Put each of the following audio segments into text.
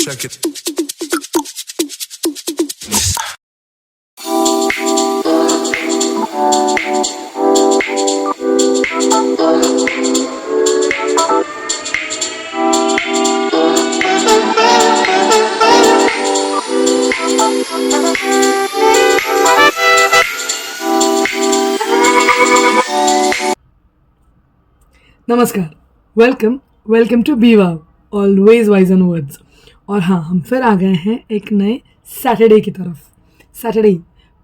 check it. नमस्कार, welcome to बीवा always wise on words. और हाँ, हम फिर आ गए हैं एक नए सैटरडे की तरफ। Saturday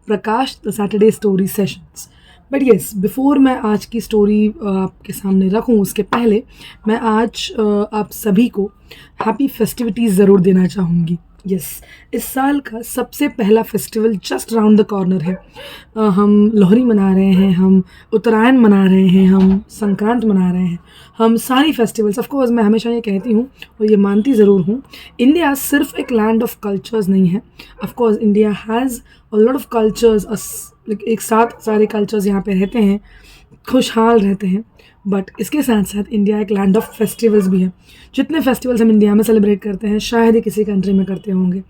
Prakash the Saturday story sessions. But yes, before मैं आज की स्टोरी आपके सामने रखूं, उसके पहले मैं आज आप सभी को हैप्पी फेस्टिविटीज़ ज़रूर देना चाहूँगी। यस, इस साल का सबसे पहला festival just round the corner है। हम लोहरी मना रहे हैं, हम उत्तरायण मना रहे हैं, हम संक्रांत मना रहे हैं, हम सारी फेस्टिवल्स। ऑफ कोर्स मैं हमेशा ये कहती हूँ और ये मानती ज़रूर हूँ, इंडिया सिर्फ एक लैंड ऑफ कल्चर्स नहीं है। Of course India has a lot of cultures, एक साथ सारे कल्चर्स यहाँ पे रहते हैं, खुशहाल रहते हैं। बट इसके साथ साथ इंडिया एक लैंड ऑफ फेस्टिवल्स भी है। जितने फेस्टिवल्स हम इंडिया में सेलिब्रेट करते हैं, शायद ही किसी कंट्री में करते होंगे।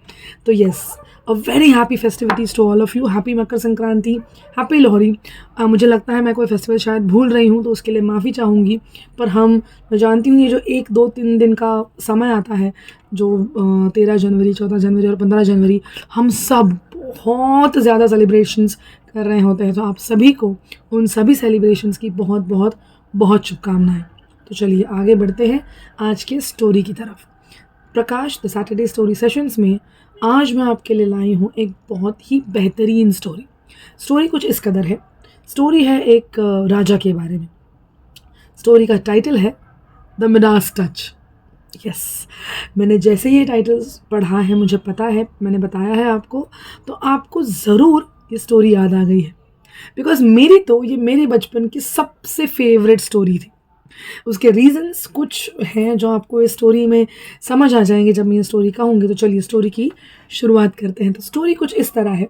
तो yes, a very happy festivities to all of you. Happy Makar Sankranti, happy Lohri. मुझे लगता है मैं कोई फेस्टिवल शायद भूल रही हूँ, तो उसके लिए माफ़ी चाहूँगी। पर मैं जानती हूँ ये जो 1, 2, 3 दिन का समय आता है, जो 13 जनवरी, 14 जनवरी और 15 जनवरी, हम सब बहुत ज़्यादा सेलिब्रेशंस कर रहे होते हैं। तो आप सभी को उन सभी सेलिब्रेशंस की बहुत बहुत बहुत शुभकामनाएं। तो चलिए आगे बढ़ते हैं आज के स्टोरी की तरफ। प्रकाश द सैटरडे स्टोरी सेशंस में आज मैं आपके लिए लाई हूँ एक बहुत ही बेहतरीन स्टोरी कुछ इस कदर है। स्टोरी है एक राजा के बारे में। स्टोरी का टाइटल है द मिडास टच। यस, मैंने जैसे ये टाइटल्स पढ़ा है, मुझे पता है, मैंने बताया है आपको, तो आपको ज़रूर ये स्टोरी याद आ गई है। बिकॉज ये मेरे बचपन की सबसे फेवरेट स्टोरी थी। उसके रीजंस कुछ हैं जो आपको इस स्टोरी में समझ आ जाएंगे जब मैं ये स्टोरी कहूँगी। तो चलिए स्टोरी की शुरुआत करते हैं। तो स्टोरी कुछ इस तरह है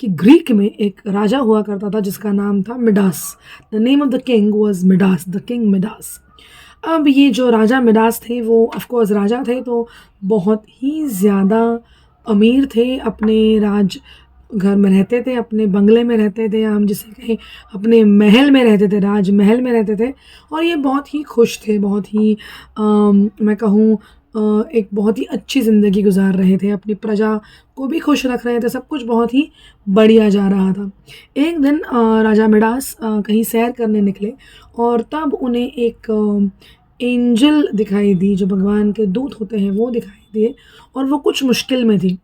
कि ग्रीक में एक राजा हुआ करता था जिसका नाम था Midas. The name of the king was Midas, the king Midas. अब ये जो राजा मिडास थे वो ऑफकोर्स राजा थे, तो बहुत ही ज़्यादा अमीर थे। अपने राज घर में रहते थे, अपने बंगले में रहते थे, या हम जिसे कहें अपने महल में रहते थे, राजमहल में रहते थे। और ये बहुत ही खुश थे, बहुत ही मैं कहूँ एक बहुत ही अच्छी ज़िंदगी गुजार रहे थे, अपनी प्रजा को भी खुश रख रहे थे, सब कुछ बहुत ही बढ़िया जा रहा था। एक दिन राजा मिडास कहीं सैर करने निकले और तब उन्हें एक एंजल दिखाई दी, जो भगवान के दूत होते हैं वो दिखाई दिए, और वो कुछ मुश्किल में थी।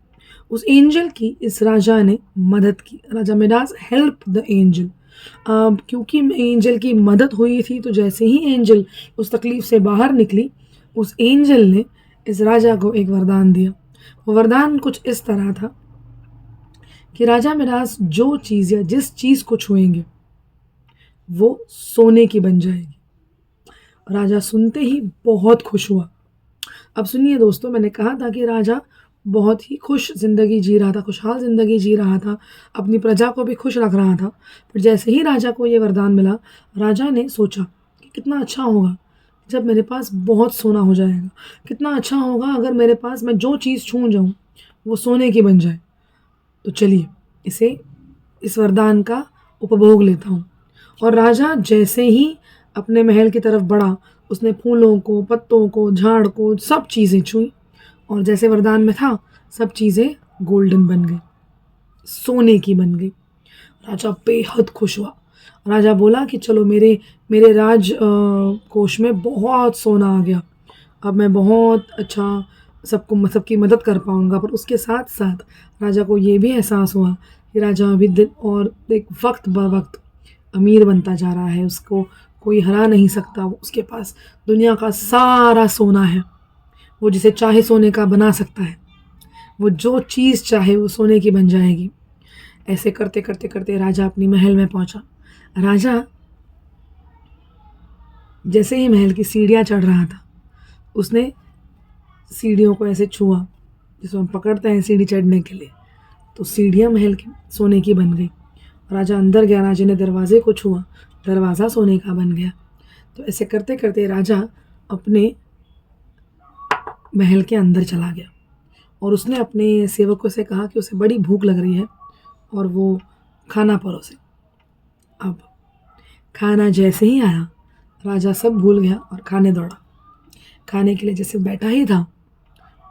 उस एंजल की इस राजा ने मदद की। राजा मिडास हेल्प द एंजल। क्योंकि एंजल की मदद हुई थी, तो जैसे ही एंजल उस तकलीफ से बाहर निकली, उस एंजल ने इस राजा को एक वरदान दिया। वो वरदान कुछ इस तरह था कि राजा मिडास जो चीज़ या जिस चीज़ को छुएंगे वो सोने की बन जाएगी। राजा सुनते ही बहुत खुश हुआ। अब सुनिए दोस्तों, मैंने कहा था कि राजा बहुत ही खुश ज़िंदगी जी रहा था, खुशहाल ज़िंदगी जी रहा था, अपनी प्रजा को भी खुश रख रहा था। फिर जैसे ही राजा को ये वरदान मिला, राजा ने सोचा कि कितना अच्छा होगा जब मेरे पास बहुत सोना हो जाएगा, कितना अच्छा होगा अगर मेरे पास मैं जो चीज़ छू जाऊँ वो सोने की बन जाए। तो चलिए इस वरदान का उपभोग लेता हूँ। और राजा जैसे ही अपने महल की तरफ बढ़ा, उसने फूलों को, पत्तों को, झाड़ को, सब चीज़ें छुई, और जैसे वरदान में था सब चीज़ें गोल्डन बन गई, सोने की बन गई। राजा बेहद खुश हुआ। राजा बोला कि चलो मेरे राज कोष में बहुत सोना आ गया, अब मैं बहुत अच्छा सबकी मदद कर पाऊँगा। पर उसके साथ साथ राजा को ये भी एहसास हुआ कि राजा अभी दिन और एक वक्त ब वक्त अमीर बनता जा रहा है, उसको कोई हरा नहीं सकता। उसके पास दुनिया का सारा सोना है, वो जिसे चाहे सोने का बना सकता है, वो जो चीज़ चाहे वो सोने की बन जाएगी। ऐसे करते करते करते राजा अपनी महल में पहुंचा। राजा जैसे ही महल की सीढ़ियाँ चढ़ रहा था, उसने सीढ़ियों को ऐसे छुआ, जिसको हम पकड़ते हैं सीढ़ी चढ़ने के लिए, तो सीढ़ियाँ महल की सोने की बन गई। राजा अंदर गया, राजा ने दरवाजे को छुआ, दरवाज़ा सोने का बन गया। तो ऐसे करते करते राजा अपने महल के अंदर चला गया। और उसने अपने सेवकों से कहा कि उसे बड़ी भूख लग रही है और वो खाना परोसे। अब खाना जैसे ही आया, राजा सब भूल गया और खाने दौड़ा। खाने के लिए जैसे बैठा ही था,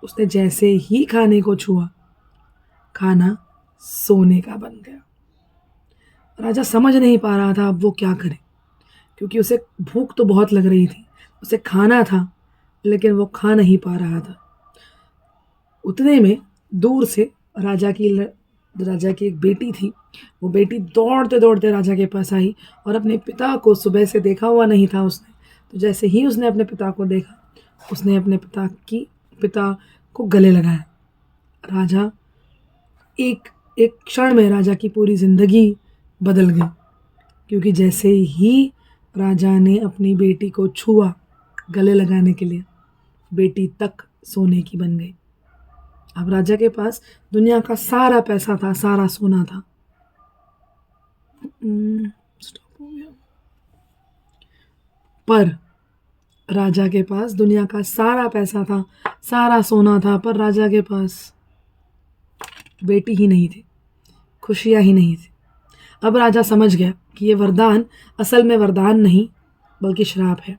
उसने जैसे ही खाने को छुआ, खाना सोने का बन गया। राजा समझ नहीं पा रहा था अब वो क्या करे, क्योंकि उसे भूख तो बहुत लग रही थी, उसे खाना था, लेकिन वो खा नहीं पा रहा था। उतने में दूर से राजा की एक बेटी थी। वो बेटी दौड़ते दौड़ते राजा के पास आई और अपने पिता को सुबह से देखा हुआ नहीं था उसने। तो जैसे ही उसने अपने पिता को देखा, उसने अपने पिता को गले लगाया। राजा एक एक क्षण में राजा की पूरी ज़िंदगी बदल गई, क्योंकि जैसे ही राजा ने अपनी बेटी को छुआ गले लगाने के लिए, बेटी तक सोने की बन गई। अब राजा के पास दुनिया का सारा पैसा था, सारा सोना था। स्टॉप हो गया। पर राजा के पास दुनिया का सारा पैसा था, सारा सोना था, पर राजा के पास बेटी ही नहीं थी, खुशियां ही नहीं थी। अब राजा समझ गया कि ये वरदान असल में वरदान नहीं बल्कि श्राप है,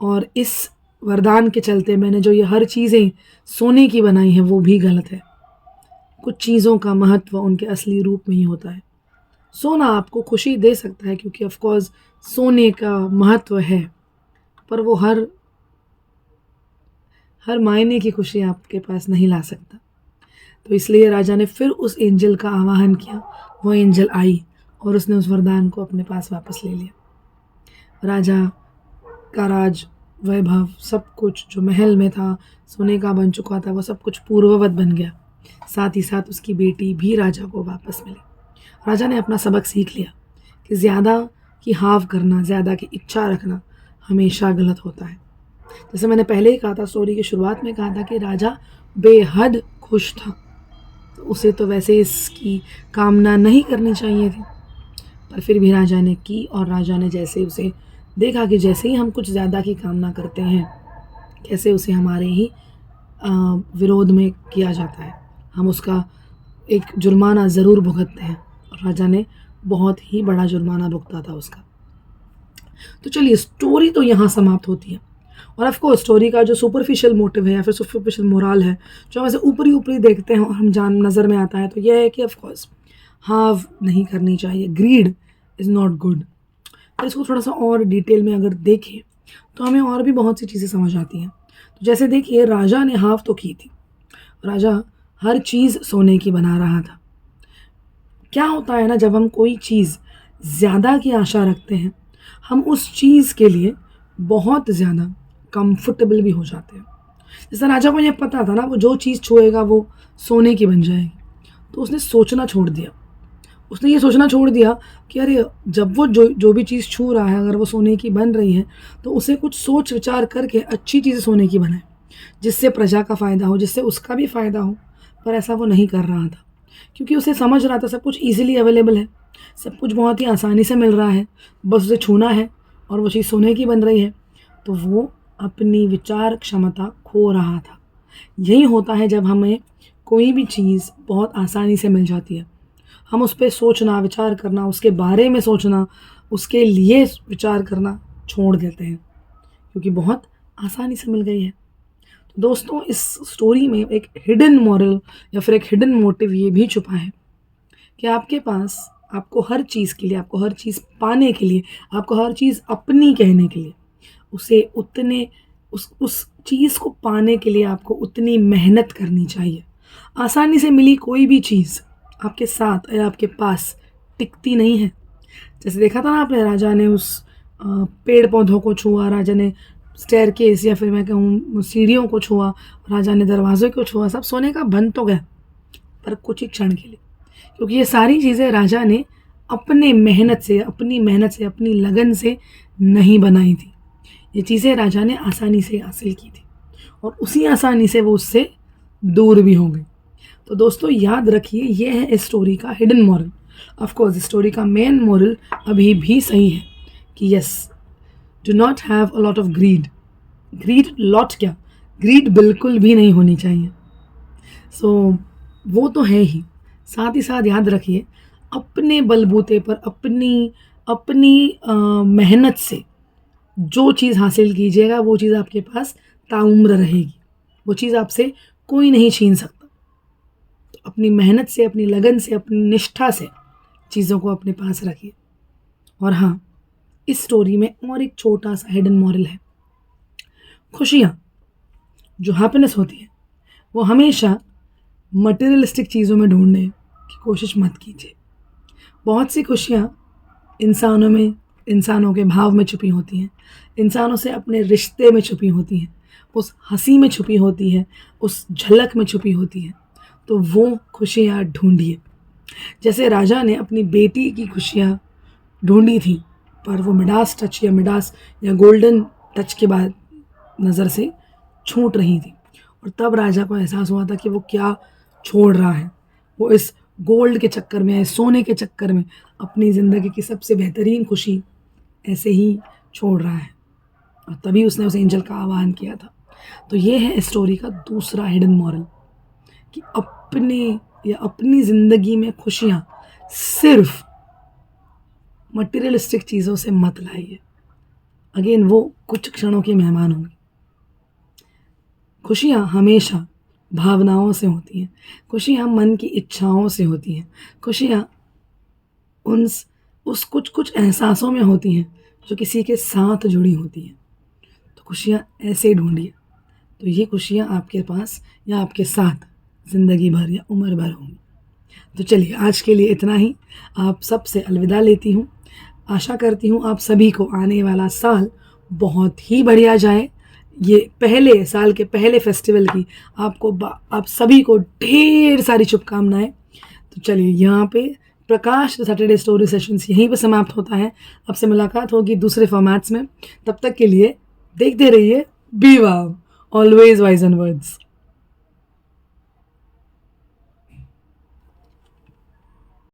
और इस वरदान के चलते मैंने जो ये हर चीज़ें सोने की बनाई हैं वो भी गलत है। कुछ चीज़ों का महत्व उनके असली रूप में ही होता है। सोना आपको खुशी दे सकता है, क्योंकि ऑफ कोर्स सोने का महत्व है, पर वो हर मायने की खुशी आपके पास नहीं ला सकता। तो इसलिए राजा ने फिर उस एंजल का आवाहन किया। वो एंजल आई और उसने उस वरदान को अपने पास वापस ले लिया। राजा का राज वैभव, सब कुछ जो महल में था सोने का बन चुका था, वो सब कुछ पूर्ववत बन गया। साथ ही साथ उसकी बेटी भी राजा को वापस मिली। राजा ने अपना सबक सीख लिया कि ज़्यादा की हाव करना, ज़्यादा की इच्छा रखना हमेशा गलत होता है। जैसे मैंने पहले ही कहा था, स्टोरी की शुरुआत में कहा था कि राजा बेहद खुश था, तो उसे तो वैसे इसकी कामना नहीं करनी चाहिए थी, पर फिर भी राजा ने की। और राजा ने जैसे उसे देखा कि जैसे ही हम कुछ ज़्यादा की कामना करते हैं, कैसे उसे हमारे ही विरोध में किया जाता है, हम उसका एक जुर्माना ज़रूर भुगतते हैं। और राजा ने बहुत ही बड़ा जुर्माना भुगता था उसका। तो चलिए, स्टोरी तो यहाँ समाप्त होती है। और ऑफ कोर्स स्टोरी का जो सुपरफिशियल मोटिव है या फिर सुपरफिशियल मोरल है, जो हम ऐसे ऊपरी देखते हैं और हम नज़र में आता है, तो यह है कि ऑफ कोर्स हाव नहीं करनी चाहिए। Greed is not good. पर इसको थोड़ा सा और डिटेल में अगर देखें तो हमें और भी बहुत सी चीज़ें समझ आती हैं। तो जैसे देखिए, राजा ने हाव तो की थी, राजा हर चीज़ सोने की बना रहा था। क्या होता है ना, जब हम कोई चीज़ ज़्यादा की आशा रखते हैं, हम उस चीज़ के लिए बहुत ज़्यादा कंफर्टेबल भी हो जाते हैं। जैसे राजा को ये पता था ना, वो जो चीज़ छुएगा वो सोने की बन जाएगी, तो उसने सोचना छोड़ दिया। उसने ये सोचना छोड़ दिया कि अरे, जब वो जो भी चीज़ छू रहा है, अगर वो सोने की बन रही है, तो उसे कुछ सोच विचार करके अच्छी चीज़ें सोने की बनाए, जिससे प्रजा का फ़ायदा हो, जिससे उसका भी फ़ायदा हो। पर ऐसा वो नहीं कर रहा था, क्योंकि उसे समझ रहा था सब कुछ ईज़िली अवेलेबल है, सब कुछ बहुत ही आसानी से मिल रहा है, बस उसे छूना है और वो चीज़ सोने की बन रही है। तो वो अपनी विचार क्षमता खो रहा था। यही होता है जब हमें कोई भी चीज़ बहुत आसानी से मिल जाती है, हम उस पर सोचना, विचार करना, उसके बारे में सोचना, उसके लिए विचार करना छोड़ देते हैं, क्योंकि बहुत आसानी से मिल गई है। तो दोस्तों, इस स्टोरी में एक हिडन मॉरल या फिर एक हिडन मोटिव ये भी छुपा है कि आपके पास, आपको हर चीज़ के लिए, आपको हर चीज़ पाने के लिए, आपको हर चीज़ अपनी कहने के लिए, उसे उतने उस चीज़ को पाने के लिए आपको उतनी मेहनत करनी चाहिए। आसानी से मिली कोई भी चीज़ आपके साथ या आपके पास टिकती नहीं है। जैसे देखा था ना आपने, राजा ने उस पेड़ पौधों को छुआ, राजा ने स्टेयरकेस या फिर मैं कहूँ सीढ़ियों को छुआ, राजा ने दरवाजे को छुआ, सब सोने का बन तो गया, पर कुछ ही क्षण के लिए, क्योंकि ये सारी चीज़ें राजा ने अपनी मेहनत से, अपनी लगन से नहीं बनाई थी। ये चीज़ें राजा ने आसानी से हासिल की थी, और उसी आसानी से वो उससे दूर भी हो गई। तो दोस्तों, याद रखिए, ये है इस स्टोरी का हिडन मॉरल। ऑफ कोर्स इस स्टोरी का मेन मॉरल अभी भी सही है कि yes, do not have a lot of greed. Greed lot क्या, ग्रीड बिल्कुल भी नहीं होनी चाहिए। सो वो तो है ही, साथ ही साथ याद रखिए अपने बलबूते पर अपनी अपनी मेहनत से जो चीज़ हासिल कीजिएगा वो चीज़ आपके पास ताउम्र रहेगी, वो चीज़ आपसे कोई नहीं छीन सकता। तो अपनी मेहनत से, अपनी लगन से, अपनी निष्ठा से चीज़ों को अपने पास रखिए। और हाँ, इस स्टोरी में और एक छोटा सा हिडन मॉरल है। खुशियाँ जो हैप्पीनेस होती है वो हमेशा मटेरियलिस्टिक चीज़ों में ढूंढने की कोशिश मत कीजिए। बहुत सी खुशियाँ इंसानों में, इंसानों के भाव में छुपी होती हैं, इंसानों से अपने रिश्ते में छुपी होती हैं, उस हंसी में छुपी होती है, उस झलक में छुपी होती है। तो वो खुशियाँ ढूंढिए। जैसे राजा ने अपनी बेटी की खुशियाँ ढूंढी थी, पर वो मिडास टच या गोल्डन टच के बाद नज़र से छूट रही थी, और तब राजा को एहसास हुआ था कि वो क्या छोड़ रहा है। वो इस गोल्ड के चक्कर में, इस सोने के चक्कर में अपनी ज़िंदगी की सबसे बेहतरीन खुशी ऐसे ही छोड़ रहा है, और तभी उसने उस एंजल का आह्वान किया था। तो ये है इस स्टोरी का दूसरा हिडन मॉरल, कि अपने या अपनी ज़िंदगी में खुशियाँ सिर्फ मटेरियलिस्टिक चीज़ों से मत लाइए। अगेन वो कुछ क्षणों के मेहमान होंगे। खुशियाँ हमेशा भावनाओं से होती हैं, खुशियाँ मन की इच्छाओं से होती हैं, खुशियाँ उस कुछ कुछ एहसासों में होती हैं जो किसी के साथ जुड़ी होती हैं। तो खुशियाँ ऐसे ढूंढिए, तो ये खुशियाँ आपके पास या आपके साथ ज़िंदगी भर या उम्र भर होंगी। तो चलिए आज के लिए इतना ही, आप सबसे अलविदा लेती हूँ। आशा करती हूँ आप सभी को आने वाला साल बहुत ही बढ़िया जाए। ये पहले साल के पहले फेस्टिवल की आप सभी को ढेर सारी शुभकामनाएं। तो चलिए यहाँ पे प्रकाश सैटरडे स्टोरी सेशंस यहीं पे समाप्त होता है। आपसे मुलाकात होगी दूसरे फॉर्मेट्स में। तब तक के लिए देखते रहिए be wow, always wise and words.